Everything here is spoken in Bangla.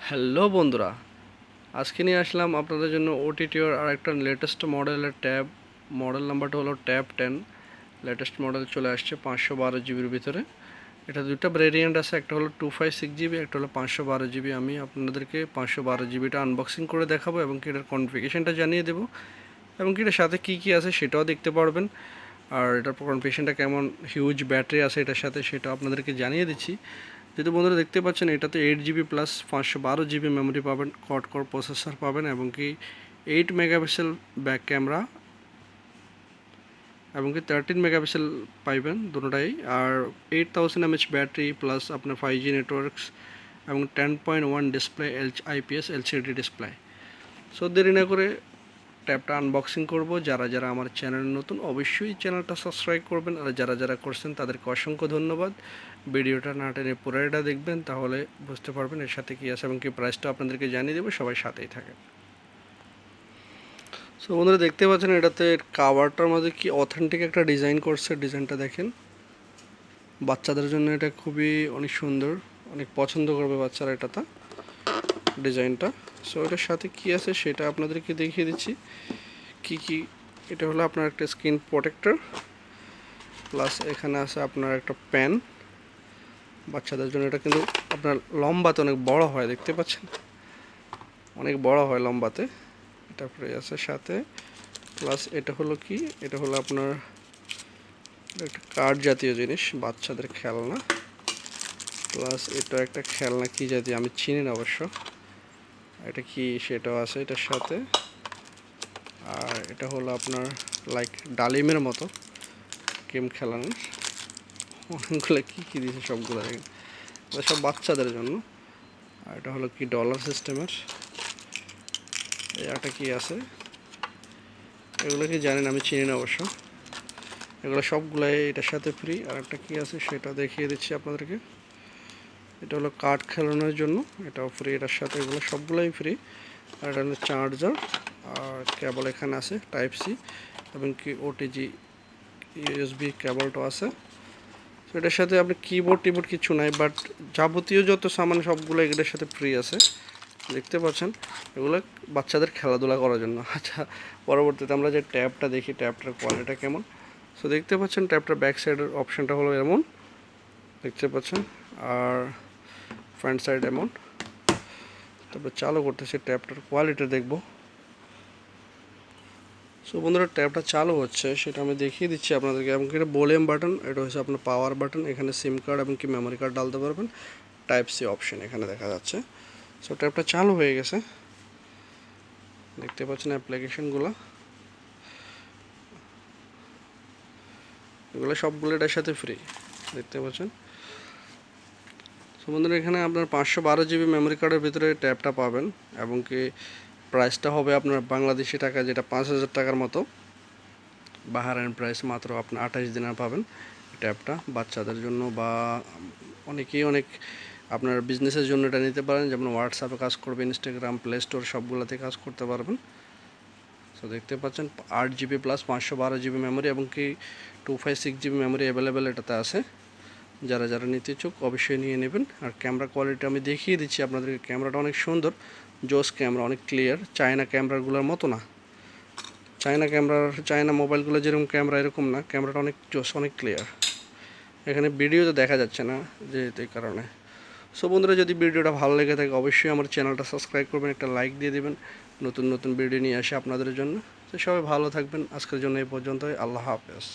হ্যালো বন্ধুরা, আজকে নিয়ে আসলাম আপনাদের জন্য ওটিটিওর আর একটা লেটেস্ট মডেলের ট্যাব। মডেল নাম্বারটা হলো ট্যাব 10। লেটেস্ট মডেল চলে আসছে 512 জিবির ভিতরে। এটা দুটো ভেরিয়েন্ট আছে, একটা হলো 256 জিবি, একটা হলো 512 জিবি। আমি আপনাদেরকে 512 জিবিটা আনবক্সিং করে দেখাবো এবং কি এটার কনফিগারেশনটা জানিয়ে দেবো এবং কি এটার সাথে কী কী আছে সেটাও দেখতে পারবেন। আর এটার কনফিগারেশনটা কেমন, হিউজ ব্যাটারি আছে এটার সাথে, সেটা আপনাদেরকে জানিয়ে দিচ্ছি। যেহেতু বন্ধুরা দেখতে পাচ্ছেন এটাতে 8 জিবি প্লাস 512 জিবি মেমোরি পাবেন, কোয়াড কোর প্রসেসর পাবেন এবং কি 8 মেগাপিক্সেল ব্যাক ক্যামেরা এবং কি 13 মেগাপিক্সেল পাইবেন দুটোটাই। আর 8000 mAh ব্যাটারি প্লাস আপনার 5G নেটওয়ার্কস এবং 10.1 display IPS LCD display. So দেরি না করে ট্যাবটা আনবক্সিং করব। যারা যারা আমার চ্যানেল নতুন অবশ্যই চ্যানেলটা সাবস্ক্রাইব করবেন, আর যারা যারা করছেন তাদেরকে অসংখ্য ধন্যবাদ। ভিডিওটা না টেনে পুরোটা দেখবেন, তাহলে বুঝতে পারবেন এর সাথে কী আছে এবং কী প্রাইসটা আপনাদেরকে জানিয়ে দেবো। সবাই সাথেই থাকেন। সো বন্ধুরা দেখতে পাচ্ছেন এটাতে কাভারটার মধ্যে কি অথেন্টিক একটা ডিজাইন করছে। ডিজাইনটা দেখেন, বাচ্চাদের জন্য এটা খুবই অনেক সুন্দর, অনেক পছন্দ করবে বাচ্চারা এটাতে ডিজাইনটা। সো এটার সাথে কি আছে সেটা আপনাদেরকে দেখিয়ে দিচ্ছি কি কি। এটা হলো আপনার একটা স্ক্রিন প্রোটেক্টর, প্লাস এখানে আছে আপনার একটা প্যান বাচ্চাদের জন্য। এটা কিন্তু আপনার লম্বাতে অনেক বড় হয়, দেখতে পাচ্ছেন অনেক বড় হয় লম্বাতে। তারপরে আছে সাথে, প্লাস এটা হলো কি, এটা হলো আপনার একটা কার্ড জাতীয় জিনিস, বাচ্চাদের খেলনা। প্লাস এটা একটা খেলনা কি জাতীয় আমি চিনি না অবশ্য, এটা কি সেটাও আছে এটার সাথে। আর এটা হলো আপনার লাইক ডালিমের মতো গেম খেলানোর অনেকগুলো কী কী দিয়েছে সবগুলো দেখেন, সব বাচ্চাদের জন্য। আর এটা হলো কি ডলার সিস্টেমের। এটা কি আছে এগুলো কি জানেন, আমি চিনি না অবশ্য। এগুলো সবগুলাই এটার সাথে ফ্রি। আর একটা কি আছে সেটা দেখিয়ে দিচ্ছি আপনাদেরকে। এটা হলো কার্ড খেলানোর জন্য, এটাও ফ্রি এটার সাথে, এগুলো সবগুলোই ফ্রি। আর এটা হলো চার্জার, আর কেবল এখানে আছে টাইপ সি এবং কি ওটিজি ইউএসবি কেবলটাও আছে। তো এটার সাথে আপনি কিবোর্ড টিবোর্ড কিছু নাই, বাট যাবতীয় যত সামান সবগুলো এগুলোর সাথে ফ্রি আছে, দেখতে পাচ্ছেন। এগুলো বাচ্চাদের খেলাধুলা করার জন্য। আচ্ছা, পরবর্তীতে আমরা যে ট্যাবটা দেখি, ট্যাবটার কোয়ালিটিটা কেমন। সো দেখতে পাচ্ছেন ট্যাবটার ব্যাক সাইডের অপশানটা হলো এমন, দেখতে পাচ্ছেন। আর ফ্রন্ট সাইড এমন। তারপর চালু করতেছি, ট্যাবটার কোয়ালিটি দেখব। সো বন্ধুরা ট্যাবটা চালু হচ্ছে সেটা আমি দেখিয়ে দিচ্ছি আপনাদেরকে। এবং কি এটা ভলিউম বাটন, এটা হচ্ছে আপনার পাওয়ার বাটন। এখানে সিম কার্ড এবং কি মেমোরি কার্ড ডালতে পারবেন। টাইপ সি অপশন এখানে দেখা যাচ্ছে। সো ট্যাবটা চালু হয়ে গেছে, দেখতে পাচ্ছেন অ্যাপ্লিকেশনগুলো, এগুলো সবগুলো এটার সাথে ফ্রি, দেখতে পাচ্ছেন। সো বন্ধুরা এখানে আপনার 512 জিবি মেমোরি কার্ডের ভিতরে ট্যাবটা পাবেন এবং কি প্রাইসটা হবে আপনার বাংলাদেশি টাকা যেটা 5,000 টাকার মতো। বাহারাইন প্রাইস মাত্র আপনার 28 দিনে পাবেন ট্যাবটা। বাচ্চাদের জন্য বা অনেকেই অনেক আপনার বিজনেসের জন্য এটা নিতে পারেন, যেমন হোয়াটসঅ্যাপে কাজ করবে, ইনস্টাগ্রাম, প্লে স্টোর সবগুলোতে কাজ করতে পারবেন। সো দেখতে পাচ্ছেন 8 জিবি প্লাস 512 জিবি মেমোরি এবং কি 256 জিবি মেমোরি অ্যাভেলেবেল এটাতে আছে। যারা যারা নিতে ইচ্ছুক অবশ্যই নিয়ে নেবেন। আর ক্যামেরা কোয়ালিটি আমি দেখিয়ে দিচ্ছি আপনাদেরকে। ক্যামেরাটা অনেক সুন্দর, জোস ক্যামেরা, অনেক ক্লিয়ার, চায়না ক্যামেরাগুলোর মতো না। চায়না মোবাইলগুলো যেরকম ক্যামেরা এরকম না, ক্যামেরাটা অনেক জোস, অনেক ক্লিয়ার। এখানে ভিডিওতে দেখা যাচ্ছে না যেহেতু, এই কারণে। সো বন্ধুরা যদি ভিডিওটা ভালো লেগে থাকে অবশ্যই আমার চ্যানেলটা সাবস্ক্রাইব করবেন, একটা লাইক দিয়ে দেবেন। নতুন নতুন ভিডিও নিয়ে আসে আপনাদের জন্য। তো সবাই ভালো থাকবেন, আজকের জন্য এই পর্যন্তই। আল্লাহ হাফেজ।